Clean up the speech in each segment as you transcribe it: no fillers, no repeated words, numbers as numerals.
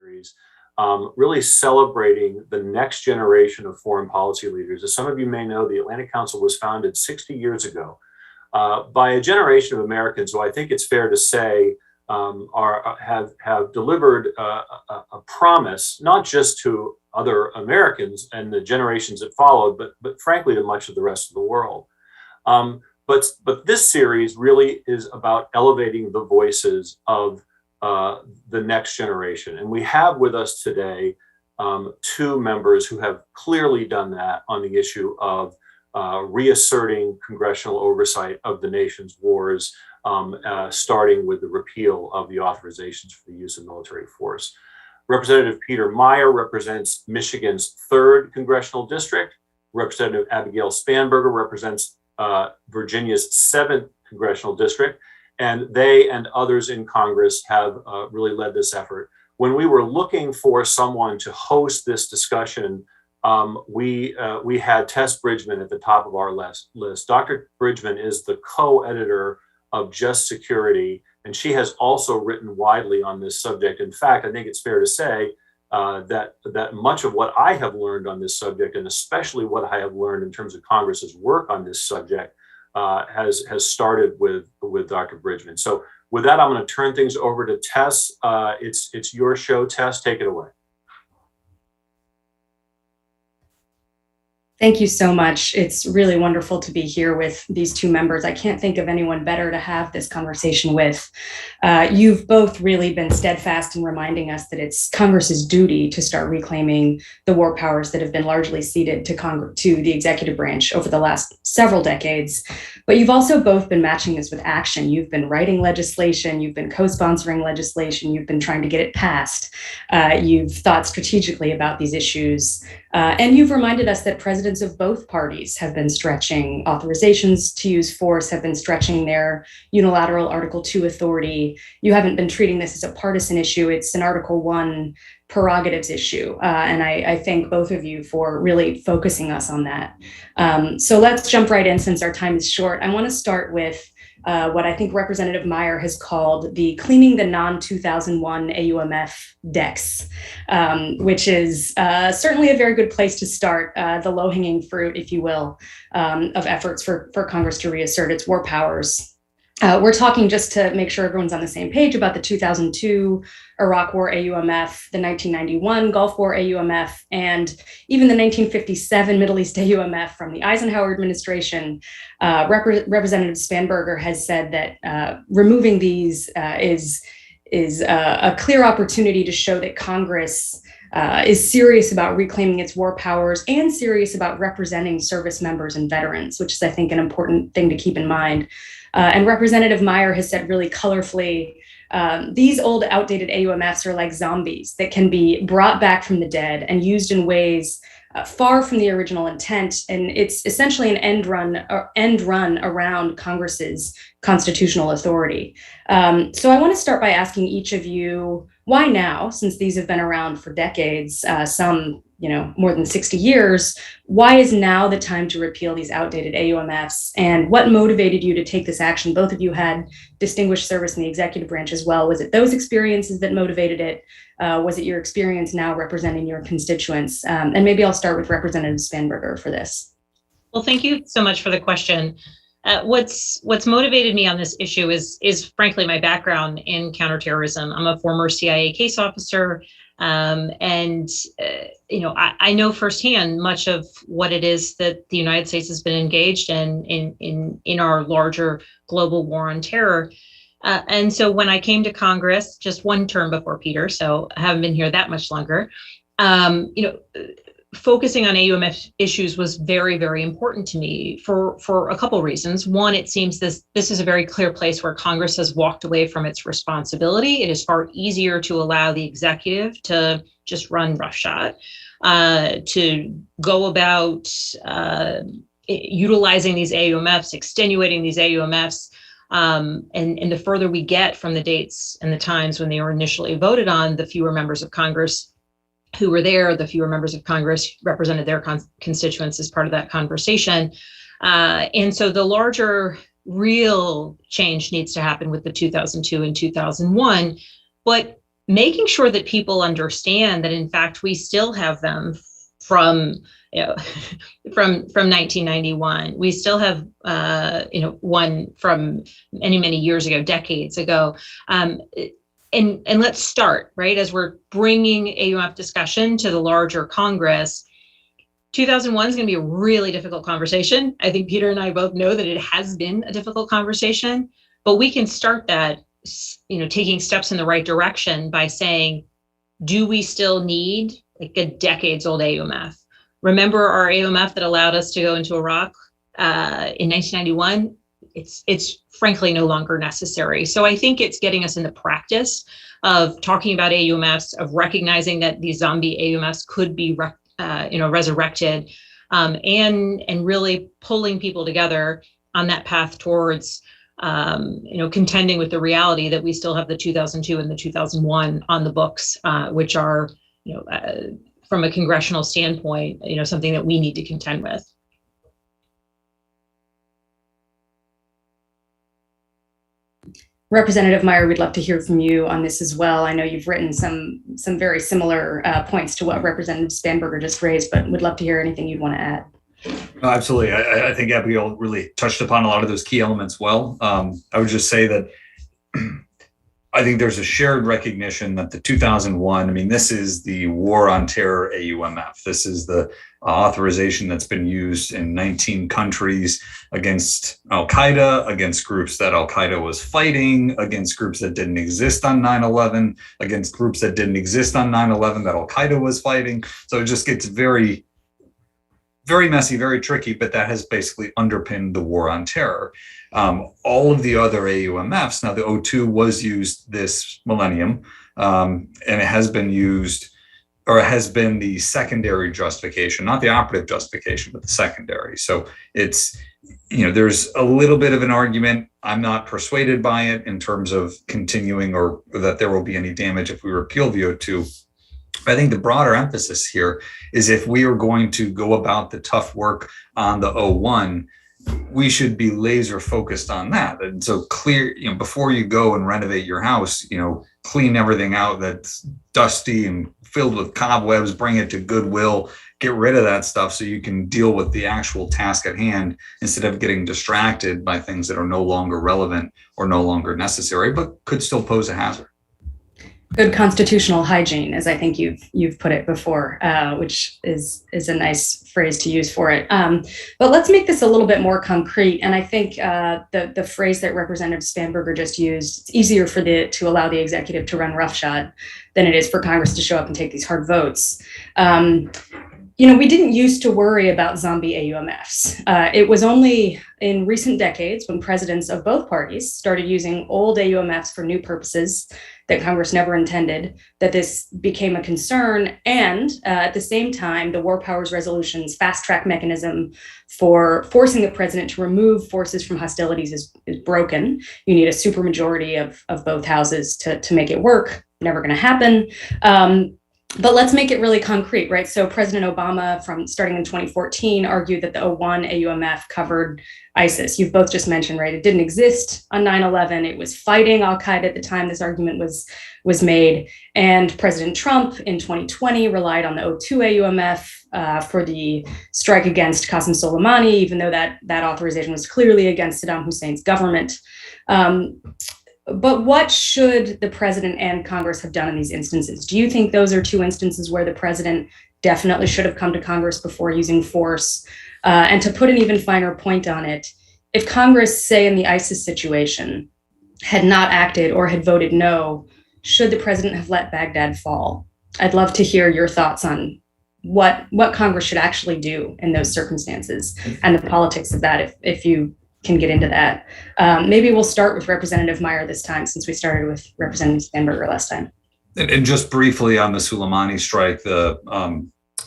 series, really celebrating the next generation of foreign policy leaders. As some of you may know, the Atlantic Council was founded 60 years ago by a generation of Americans who I think it's fair to say have delivered a promise, not just to other Americans and the generations that followed, but frankly to much of the rest of the world. But this series really is about elevating the voices of the next generation. And we have with us today two members who have clearly done that on the issue of reasserting congressional oversight of the nation's wars, starting with the repeal of the authorizations for the use of military force. Representative Peter Meijer represents Michigan's 3rd Congressional District. Representative Abigail Spanberger represents Virginia's 7th Congressional District. And they and others in Congress have really led this effort. When we were looking for someone to host this discussion, we had Tess Bridgeman at the top of our list. Dr. Bridgeman is the co-editor of Just Security, and she has also written widely on this subject. In fact, I think it's fair to say that much of what I have learned on this subject, and especially what I have learned in terms of Congress's work on this subject, has started with Dr. Bridgeman. So with that, I'm going to turn things over to Tess. It's your show, Tess. Take it away. Thank you so much. It's really wonderful to be here with these two members. I can't think of anyone better to have this conversation with. You've both really been steadfast in reminding us that it's Congress's duty to start reclaiming the war powers that have been largely ceded to the executive branch over the last several decades. But you've also both been matching this with action. You've been writing legislation, you've been co-sponsoring legislation, you've been trying to get it passed. You've thought strategically about these issues. And you've reminded us that presidents of both parties have been stretching authorizations to use force, have been stretching their unilateral Article 2 authority. You haven't been treating this as a partisan issue. It's an Article 1 prerogatives issue. And I thank both of you for really focusing us on that. So let's jump right in since our time is short. I want to start with what I think Representative Meijer has called the cleaning the non-2001 AUMF decks, which is certainly a very good place to start, the low-hanging fruit, if you will, of efforts for Congress to reassert its war powers. We're talking, just to make sure everyone's on the same page, about the 2002 Iraq War AUMF, the 1991 Gulf War AUMF, and even the 1957 Middle East AUMF from the Eisenhower administration. Representative Spanberger has said that removing these is a clear opportunity to show that Congress is serious about reclaiming its war powers and serious about representing service members and veterans, which is, I think, an important thing to keep in mind. And Representative Meijer has said really colorfully, these old outdated AUMFs are like zombies that can be brought back from the dead and used in ways far from the original intent. And it's essentially an end run around Congress's constitutional authority. So I want to start by asking each of you, why now, since these have been around for decades, some more than 60 years, why is now the time to repeal these outdated AUMFs? And what motivated you to take this action? Both of you had distinguished service in the executive branch as well. Was it those experiences that motivated it? Was it your experience now representing your constituents? And maybe I'll start with Representative Spanberger for this. Well, thank you so much for the question. What's motivated me on this issue is frankly my background in counterterrorism. I'm a former CIA case officer. I know firsthand much of what it is that the United States has been engaged in our larger global war on terror. And so when I came to Congress, just one term before Peter, so I haven't been here that much longer, focusing on AUMF issues was very, very important to me for a couple reasons. One, it seems this is a very clear place where Congress has walked away from its responsibility. It is far easier to allow the executive to just run roughshod, to go about utilizing these AUMFs, extenuating these AUMFs. And the further we get from the dates and the times when they were initially voted on, the fewer members of Congress who were there, the fewer members of Congress represented their constituents as part of that conversation. And so the larger real change needs to happen with the 2002 and 2001. But making sure that people understand that, in fact, we still have them from, from 1991. We still have, one from many, many years ago, decades ago. And let's start, right, as we're bringing AUMF discussion to the larger Congress. 2001 is going to be a really difficult conversation. I think Peter and I both know that it has been a difficult conversation, but we can start that, taking steps in the right direction by saying, do we still need like a decades old AUMF? Remember our AUMF that allowed us to go into Iraq in 1991? It's frankly no longer necessary. So I think it's getting us in the practice of talking about AUMFs, of recognizing that these zombie AUMFs could be resurrected, and really pulling people together on that path towards contending with the reality that we still have the 2002 and the 2001 on the books, which are, from a congressional standpoint, something that we need to contend with. Representative Meijer, we'd love to hear from you on this as well. I know you've written some very similar points to what Representative Spanberger just raised, but would love to hear anything you'd want to add. No, absolutely. I think Abigail really touched upon a lot of those key elements well. I would just say that I think there's a shared recognition that the 2001, this is the War on Terror AUMF. This is the authorization that's been used in 19 countries against Al-Qaeda, against groups that Al-Qaeda was fighting, against groups that didn't exist on 9/11, against groups that didn't exist on 9/11 that Al-Qaeda was fighting. So it just gets very, very messy, very tricky, but that has basically underpinned the War on Terror. All of the other AUMFs, now the O2 was used this millennium, and it has been used, or it has been the secondary justification, not the operative justification, but the secondary. So it's, there's a little bit of an argument. I'm not persuaded by it in terms of continuing or that there will be any damage if we repeal the O2. I think the broader emphasis here is if we are going to go about the tough work on the O1, we should be laser focused on that. And so clear, before you go and renovate your house, clean everything out that's dusty and filled with cobwebs, bring it to Goodwill, get rid of that stuff so you can deal with the actual task at hand instead of getting distracted by things that are no longer relevant or no longer necessary, but could still pose a hazard. Good constitutional hygiene, as I think you've put it before, which is a nice phrase to use for it. But let's make this a little bit more concrete. And I think the phrase that Representative Spanberger just used, it's easier to allow the executive to run roughshod than it is for Congress to show up and take these hard votes. We didn't used to worry about zombie AUMFs. It was only in recent decades when presidents of both parties started using old AUMFs for new purposes that Congress never intended, that this became a concern. And at the same time, the War Powers Resolution's fast track mechanism for forcing the president to remove forces from hostilities is broken. You need a supermajority of both houses to make it work. Never going to happen. But let's make it really concrete, right? So President Obama, starting in 2014, argued that the 01 AUMF covered ISIS. You've both just mentioned, right? It didn't exist on 9/11. It was fighting Al-Qaeda at the time this argument was made. And President Trump in 2020 relied on the 02 AUMF for the strike against Qasem Soleimani, even though that authorization was clearly against Saddam Hussein's government. But what should the president and Congress have done in these instances? Do you think those are two instances where the president definitely should have come to Congress before using force? And to put an even finer point on it, if Congress, say in the ISIS situation, had not acted or had voted no, should the president have let Baghdad fall? I'd love to hear your thoughts on what Congress should actually do in those circumstances and the politics of that, if you can get into that. Maybe we'll start with Representative Meijer this time, since we started with Representative Spanberger last time. And just briefly on the Soleimani strike, the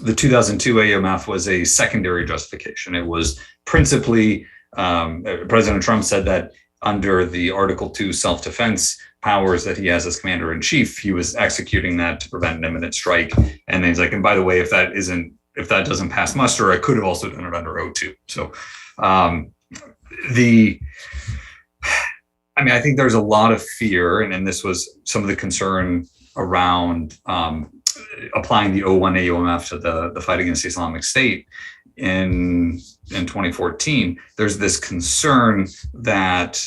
2002 AUMF was a secondary justification. It was principally, President Trump said that under the Article 2 self-defense powers that he has as commander-in-chief, he was executing that to prevent an imminent strike. And then he's like, and by the way, if that doesn't pass muster, I could have also done it under O2. So I think there's a lot of fear, and this was some of the concern around applying the 01 AUMF to the fight against the Islamic State in 2014, there's this concern that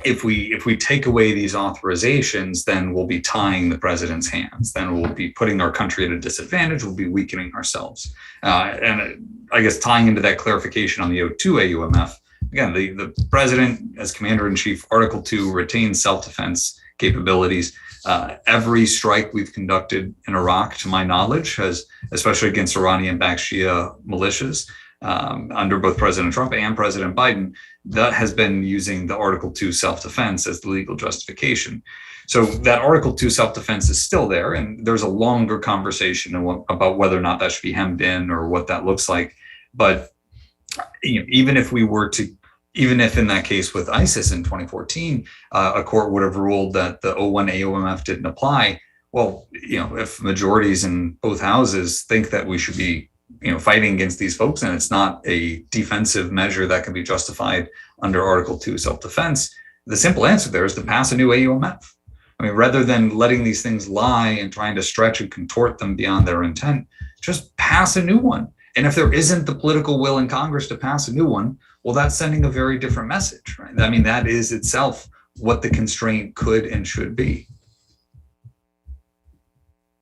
if we take away these authorizations, then we'll be tying the president's hands. Then we'll be putting our country at a disadvantage. We'll be weakening ourselves. And I guess tying into that clarification on the 02 AUMF, again, the president as commander-in-chief, Article 2 retains self-defense capabilities. Every strike we've conducted in Iraq, to my knowledge, has, especially against Iranian-backed Shia militias, under both President Trump and President Biden, that has been using the Article 2 self-defense as the legal justification. So that Article 2 self-defense is still there, and there's a longer conversation about whether or not that should be hemmed in or what that looks like. But even if in that case with ISIS in 2014, a court would have ruled that the 01 AUMF didn't apply. Well, if majorities in both houses think that we should be fighting against these folks, and it's not a defensive measure that can be justified under Article 2 self-defense, the simple answer there is to pass a new AUMF. I mean, rather than letting these things lie and trying to stretch and contort them beyond their intent, just pass a new one. And if there isn't the political will in Congress to pass a new one, well, that's sending a very different message, right? I mean, that is itself what the constraint could and should be.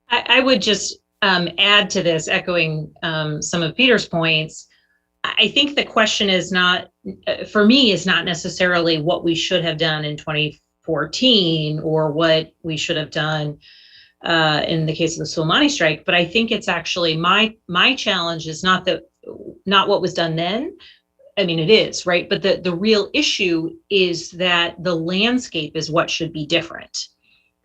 I would just add to this, echoing some of Peter's points. I think the question is not, for me, is not necessarily what we should have done in 2014 or what we should have done in the case of the Soleimani strike, but I think it's actually my challenge is not what was done then. I mean, it is, right? But the real issue is that the landscape is what should be different.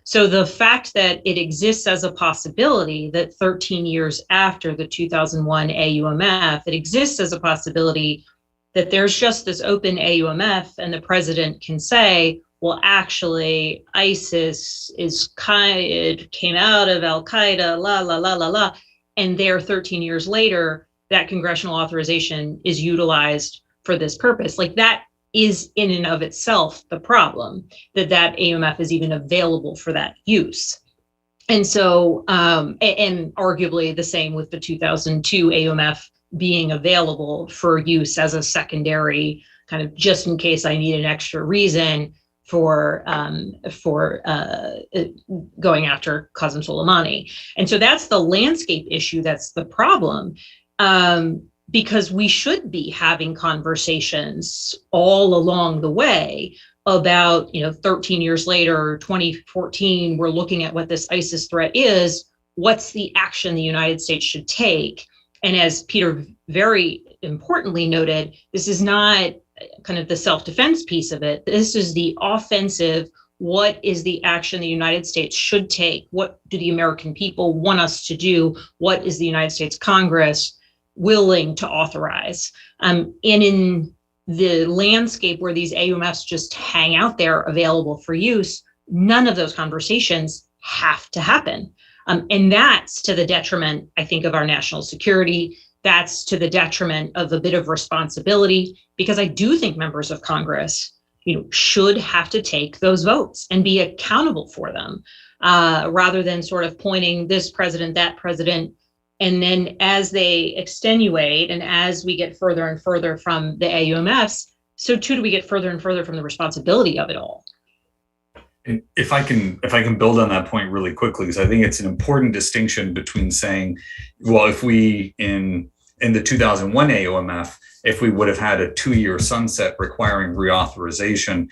So the fact that it exists as a possibility that 13 years after the 2001 AUMF, it exists as a possibility that there's just this open AUMF and the president can say, well, actually, ISIS came out of Al-Qaeda, la, la, la, la, la. And there 13 years later, that congressional authorization is utilized for this purpose. Like that is in and of itself the problem, that AUMF is even available for that use. And so, and arguably the same with the 2002 AUMF being available for use as a secondary kind of just in case I need an extra reason for going after Qasem Soleimani. And so that's the landscape issue. That's the problem. Because we should be having conversations all along the way about, 13 years later, 2014, we're looking at what this ISIS threat is. What's the action the United States should take? And as Peter very importantly noted, this is not kind of the self-defense piece of it. This is the offensive. What is the action the United States should take? What do the American people want us to do? What is the United States Congress willing to authorize? And in the landscape where these AUMFs just hang out there available for use, none of those conversations have to happen. And that's to the detriment, I think, of our national security. That's to the detriment of a bit of responsibility, because I do think members of Congress, should have to take those votes and be accountable for them, rather than sort of pointing this president, that president. And then as they extenuate and as we get further and further from the AUMFs, so too do we get further and further from the responsibility of it all. And if I can build on that point really quickly, because I think it's an important distinction between saying, well, if we in the 2001 AUMF, if we would have had a 2-year sunset requiring reauthorization,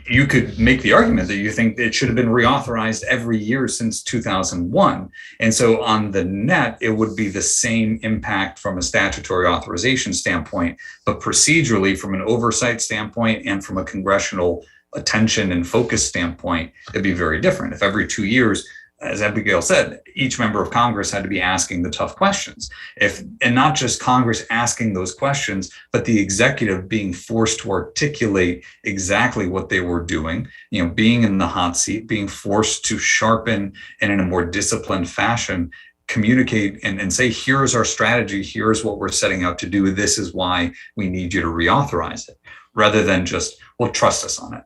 you could make the argument that you think it should have been reauthorized every year since 2001. And so on the net, it would be the same impact from a statutory authorization standpoint, but procedurally from an oversight standpoint and from a congressional attention and focus standpoint, it'd be very different. If every 2 years, as Abigail said, each member of Congress had to be asking the tough questions. And not just Congress asking those questions, but the executive being forced to articulate exactly what they were doing, being in the hot seat, being forced to sharpen and in a more disciplined fashion, communicate and say, here's our strategy, here's what we're setting out to do, this is why we need you to reauthorize it, rather than just, well, trust us on it.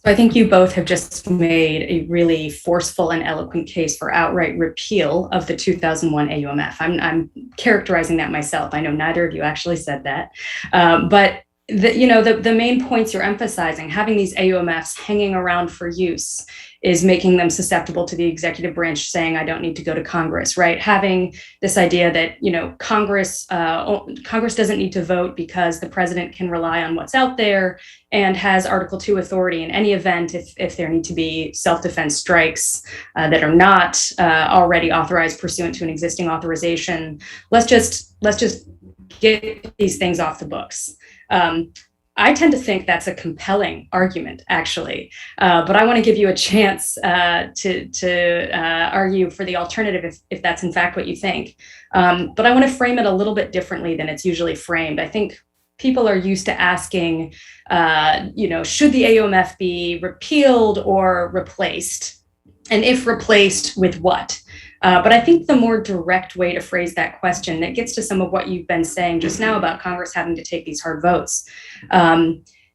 So I think you both have just made a really forceful and eloquent case for outright repeal of the 2001 AUMF. I'm characterizing that myself. I know neither of you actually said that, but the main points you're emphasizing, having these AUMFs hanging around for use, is making them susceptible to the executive branch saying, I don't need to go to Congress, right? Having this idea that, Congress doesn't need to vote because the president can rely on what's out there and has Article 2 authority in any event if there need to be self-defense strikes that are not already authorized pursuant to an existing authorization. Let's just get these things off the books. I tend to think that's a compelling argument, actually, but I want to give you a chance to argue for the alternative if that's in fact what you think. But I want to frame it a little bit differently than it's usually framed. I think people are used to asking, should the AUMF be repealed or replaced? And if replaced, with what? But I think the more direct way to phrase that question that gets to some of what you've been saying just now about Congress having to take these hard votes.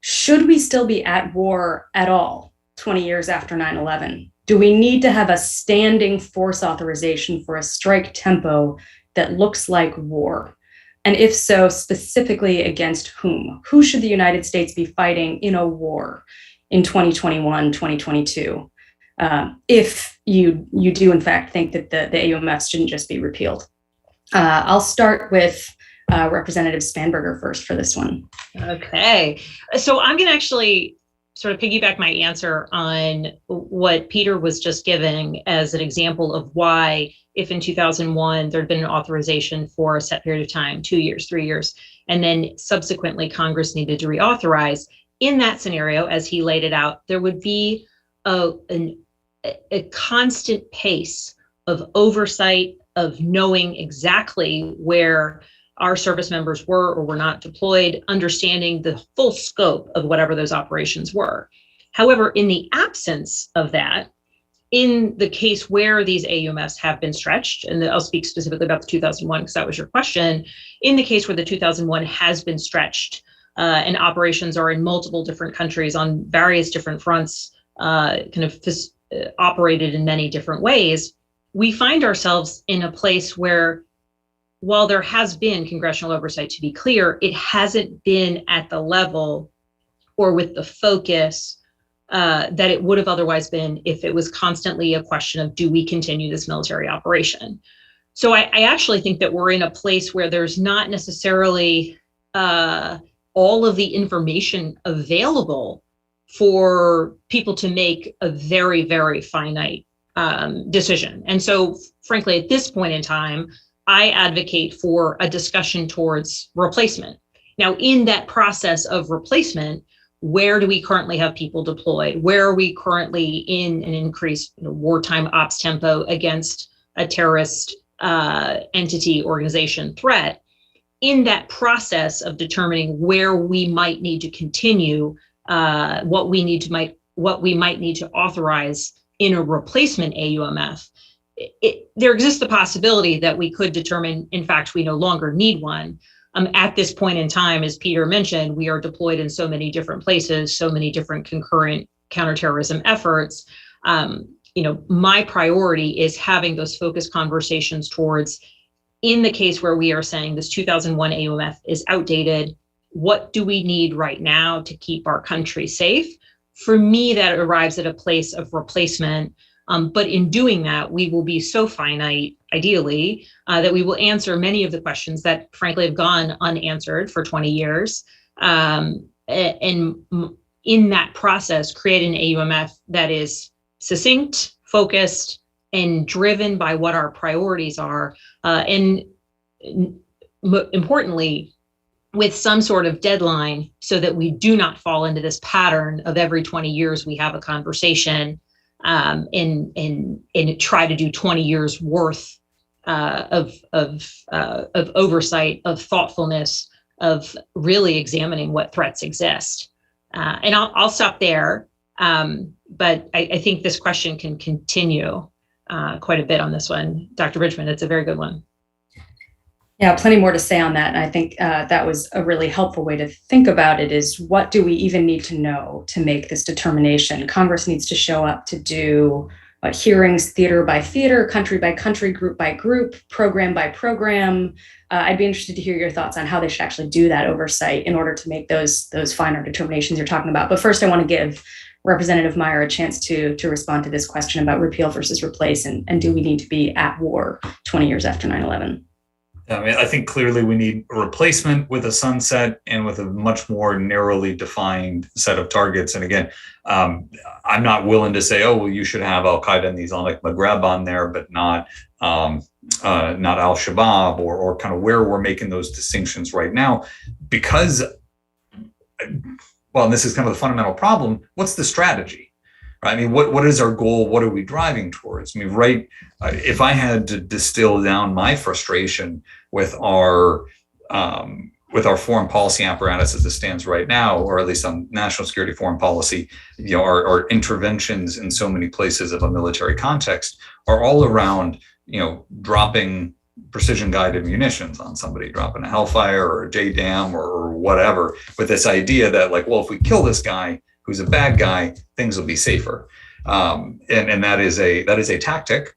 Should we still be at war at all 20 years after 9/11? Do we need to have a standing force authorization for a strike tempo that looks like war? And if so, specifically against whom? Who should the United States be fighting in a war in 2021, 2022? If you do in fact think that the AUMF shouldn't just be repealed. I'll start with Representative Spanberger first for this one. Okay, so I'm going to actually sort of piggyback my answer on what Peter was just giving as an example of why, if in 2001 there had been an authorization for a set period of time, 2 years, 3 years, and then subsequently Congress needed to reauthorize, in that scenario, as he laid it out, there would be a constant pace of oversight, of knowing exactly where our service members were or were not deployed, understanding the full scope of whatever those operations were. However, in the absence of that, in the case where these AUMFs have been stretched, and I'll speak specifically about the 2001 because that was your question, in the case where the 2001 has been stretched and operations are in multiple different countries on various different fronts, operated in many different ways, we find ourselves in a place where, while there has been congressional oversight, to be clear, it hasn't been at the level or with the focus that it would have otherwise been if it was constantly a question of, do we continue this military operation? So I actually think that we're in a place where there's not necessarily all of the information available for people to make a very, very finite decision. And so, frankly, at this point in time, I advocate for a discussion towards replacement. Now, in that process of replacement, where do we currently have people deployed? Where are we currently in an increased wartime ops tempo against a terrorist entity, organization, threat? In that process of determining where we might need to continue, what we might need to authorize in a replacement AUMF, there exists the possibility that we could determine, in fact, we no longer need one. At this point in time, as Peter mentioned, we are deployed in so many different places, so many different concurrent counterterrorism efforts. My priority is having those focused conversations towards, in the case where we are saying this 2001 AUMF is outdated, what do we need right now to keep our country safe? For me, that arrives at a place of replacement. But in doing that, we will be so finite, ideally, that we will answer many of the questions that, frankly, have gone unanswered for 20 years. And in that process, create an AUMF that is succinct, focused, and driven by what our priorities are. And importantly, with some sort of deadline so that we do not fall into this pattern of every 20 years we have a conversation and try to do 20 years worth of oversight, of thoughtfulness, of really examining what threats exist. And I'll stop there. But I think this question can continue quite a bit on this one. Dr. Bridgeman, it's a very good one. Yeah, plenty more to say on that. And I think that was a really helpful way to think about it is what do we even need to know to make this determination? Congress needs to show up to do hearings theater by theater, country by country, group by group, program by program. I'd be interested to hear your thoughts on how they should actually do that oversight in order to make those finer determinations you're talking about. But first, I want to give Representative Meijer a chance to respond to this question about repeal versus replace, and do we need to be at war 20 years after 9/11? I mean, I think clearly we need a replacement with a sunset and with a much more narrowly defined set of targets. And again, I'm not willing to say, oh, well, you should have Al Qaeda and the Islamic Maghreb on there, but not Al Shabaab, or kind of where we're making those distinctions right now, because, well, and this is kind of the fundamental problem. What's the strategy? Right? I mean, what is our goal? What are we driving towards? I mean, right? If I had to distill down my frustration with our foreign policy apparatus as it stands right now, or at least on national security foreign policy, our interventions in so many places of a military context are all around, dropping precision guided munitions on somebody, dropping a Hellfire or a JDAM or whatever, with this idea that, like, well, if we kill this guy who's a bad guy, things will be safer. And that is a tactic.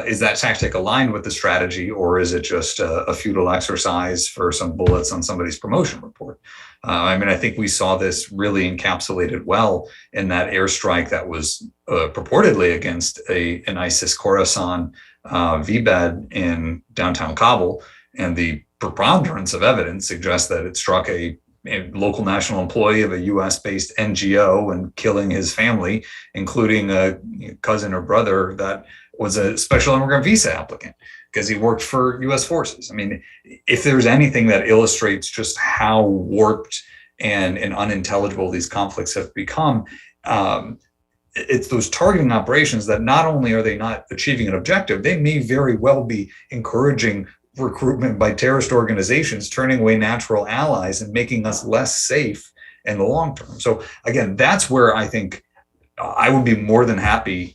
Is that tactic aligned with the strategy, or is it just a futile exercise for some bullets on somebody's promotion report? I mean, I think we saw this really encapsulated well in that airstrike that was purportedly against an ISIS Khorasan VBED in downtown Kabul. And the preponderance of evidence suggests that it struck a local national employee of a US-based NGO and killing his family, including a cousin or brother that was a special immigrant visa applicant because he worked for US forces. I mean, if there's anything that illustrates just how warped and unintelligible these conflicts have become, it's those targeting operations that not only are they not achieving an objective, they may very well be encouraging recruitment by terrorist organizations, turning away natural allies and making us less safe in the long term. So again, that's where I think I would be more than happy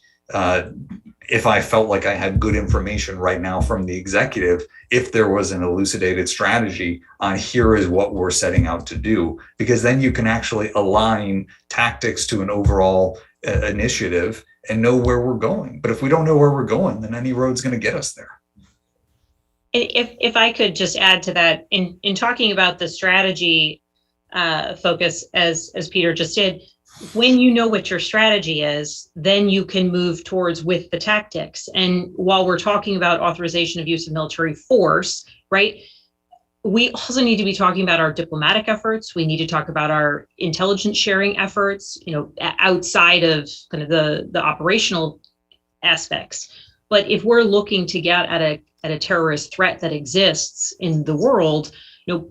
if I felt like I had good information right now from the executive, if there was an elucidated strategy on here is what we're setting out to do, because then you can actually align tactics to an overall initiative and know where we're going. But if we don't know where we're going, then any road's going to get us there. If I could just add to that, in talking about the strategy focus, as Peter just did, when you know what your strategy is, then you can move towards with the tactics. And while we're talking about authorization of use of military force, right, we also need to be talking about our diplomatic efforts. We need to talk about our intelligence sharing efforts, outside of kind of the operational aspects. But if we're looking to get at a terrorist threat that exists in the world,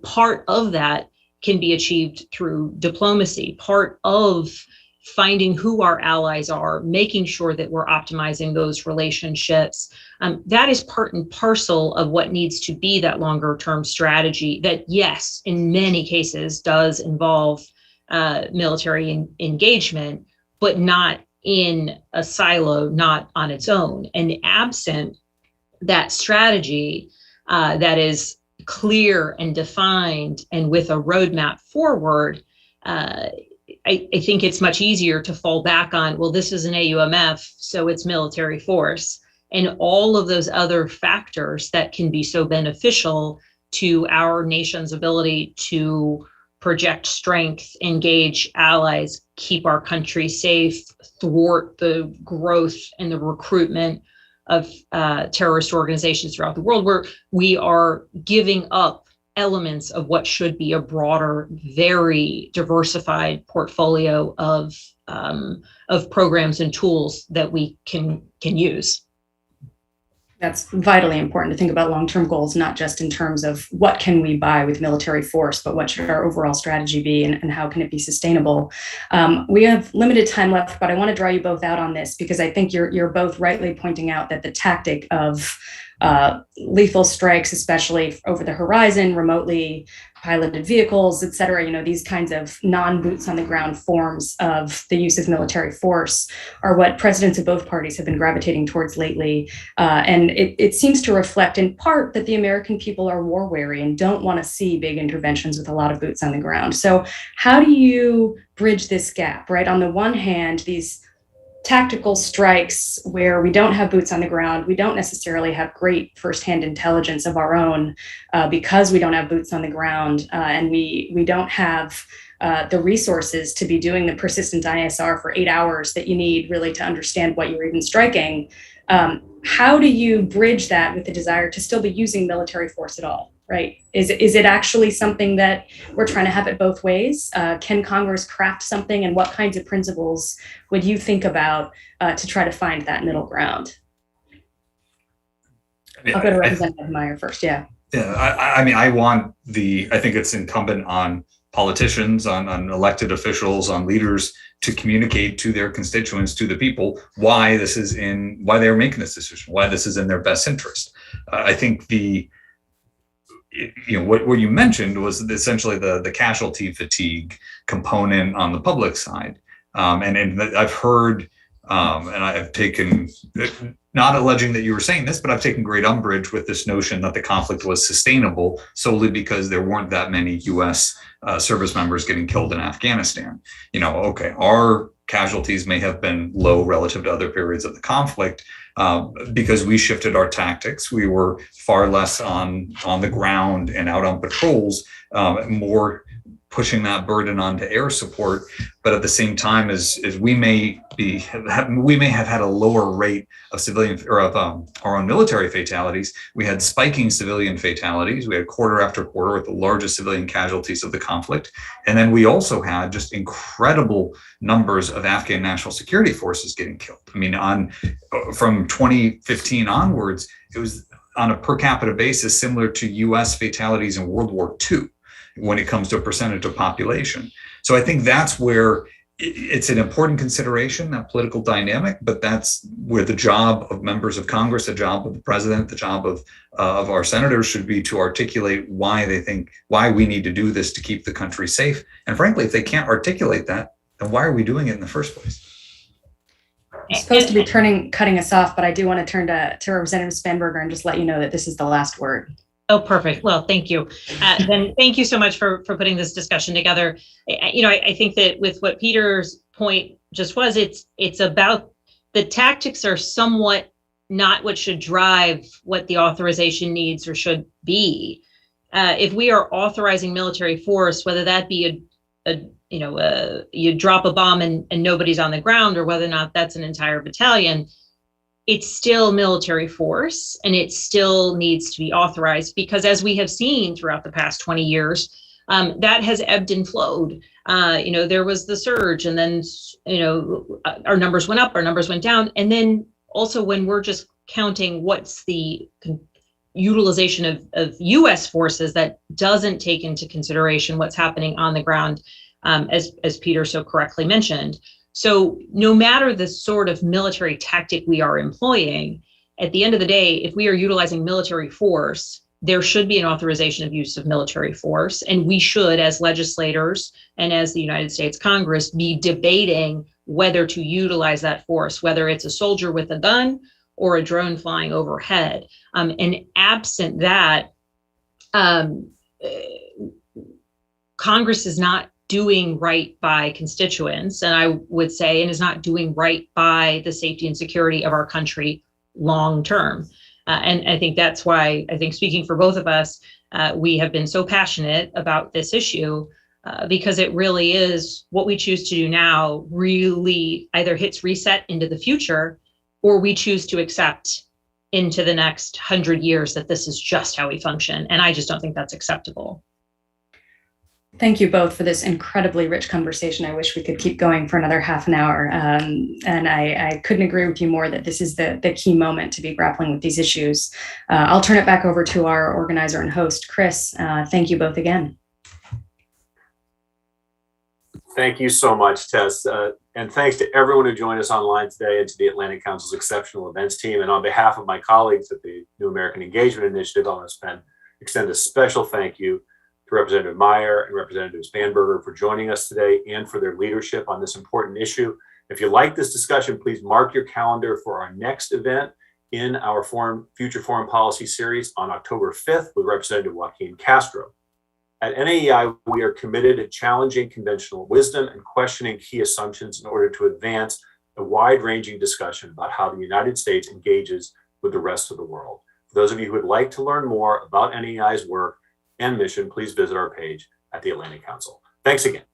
part of that can be achieved through diplomacy. Part of finding who our allies are, making sure that we're optimizing those relationships. That is part and parcel of what needs to be that longer term strategy that, yes, in many cases does involve military engagement, but not in a silo, not on its own. And absent that strategy that is clear and defined and with a roadmap forward, I think it's much easier to fall back on, well, this is an AUMF, so it's military force, and all of those other factors that can be so beneficial to our nation's ability to project strength, engage allies, keep our country safe, thwart the growth and the recruitment of terrorist organizations throughout the world, where we are giving up elements of what should be a broader, very diversified portfolio of programs and tools that we can use. That's vitally important to think about long-term goals, not just in terms of what can we buy with military force, but what should our overall strategy be and how can it be sustainable? We have limited time left, but I want to draw you both out on this because I think you're both rightly pointing out that the tactic of lethal strikes, especially over the horizon, remotely piloted vehicles, et cetera, these kinds of non-boots on the ground forms of the use of military force are what presidents of both parties have been gravitating towards lately. And it seems to reflect in part that the American people are war weary and don't want to see big interventions with a lot of boots on the ground. So how do you bridge this gap, right? On the one hand, these tactical strikes where we don't have boots on the ground, we don't necessarily have great firsthand intelligence of our own because we don't have boots on the ground, and we don't have the resources to be doing the persistent ISR for 8 hours that you need really to understand what you're even striking. How do you bridge that with the desire to still be using military force at all? Right? Is it actually something that we're trying to have it both ways? Can Congress craft something, and what kinds of principles would you think about to try to find that middle ground? I'll go to Representative Meijer first. Yeah. Yeah. I think it's incumbent on politicians, on elected officials, on leaders to communicate to their constituents, to the people, why they're making this decision, why this is in their best interest. I think what you mentioned was essentially the casualty fatigue component on the public side. And I've heard, and I've taken, not alleging that you were saying this, but I've taken great umbrage with this notion that the conflict was sustainable solely because there weren't that many U.S. Service members getting killed in Afghanistan. Okay, our casualties may have been low relative to other periods of the conflict, because we shifted our tactics. We were far less on the ground and out on patrols, more pushing that burden onto air support. But at the same time, as we may have had a lower rate of civilian or of our own military fatalities. We had spiking civilian fatalities. We had quarter after quarter with the largest civilian casualties of the conflict. And then we also had just incredible numbers of Afghan national security forces getting killed. I mean, from 2015 onwards, it was on a per capita basis similar to US fatalities in World War II when it comes to a percentage of population. So I think that's where it's an important consideration, that political dynamic, but that's where the job of members of Congress, the job of the president, the job of our senators should be to articulate why we need to do this to keep the country safe. And frankly, if they can't articulate that, then why are we doing it in the first place? I'm supposed to be cutting us off, but I do want to turn to Representative Spanberger and just let you know that this is the last word. Oh, perfect. Well, thank you. Then thank you so much for putting this discussion together. I think that with what Peter's point just was, it's about the tactics are somewhat not what should drive what the authorization needs or should be. If we are authorizing military force, whether that be you drop a bomb and nobody's on the ground, or whether or not that's an entire battalion, it's still military force, and it still needs to be authorized, because as we have seen throughout the past 20 years, that has ebbed and flowed. There was the surge, and then, our numbers went up, our numbers went down. And then also when we're just counting what's the utilization of US forces, that doesn't take into consideration what's happening on the ground, as Peter so correctly mentioned. So no matter the sort of military tactic we are employing, at the end of the day, if we are utilizing military force, there should be an authorization of use of military force. And we should, as legislators and as the United States Congress, be debating whether to utilize that force, whether it's a soldier with a gun or a drone flying overhead. And absent that, Congress is not doing right by constituents, and I would say, and is not doing right by the safety and security of our country long term. And I think that's why, I think speaking for both of us, we have been so passionate about this issue, because it really is what we choose to do now really either hits reset into the future, or we choose to accept into the next 100 years that this is just how we function. And I just don't think that's acceptable. Thank you both for this incredibly rich conversation. I wish we could keep going for another half an hour. And I couldn't agree with you more that this is the key moment to be grappling with these issues. I'll turn it back over to our organizer and host, Chris. Thank you both again. Thank you so much, Tess. And thanks to everyone who joined us online today and to the Atlantic Council's exceptional events team. And on behalf of my colleagues at the New American Engagement Initiative, I want to extend a special thank you to Representative Meijer and Representative Spanberger for joining us today and for their leadership on this important issue. If you like this discussion, please mark your calendar for our next event in our Future Foreign Policy series on October 5th with Representative Joaquin Castro. At NAEI, we are committed to challenging conventional wisdom and questioning key assumptions in order to advance a wide-ranging discussion about how the United States engages with the rest of the world. For those of you who would like to learn more about NAEI's work and mission, please visit our page at the Atlantic Council. Thanks again.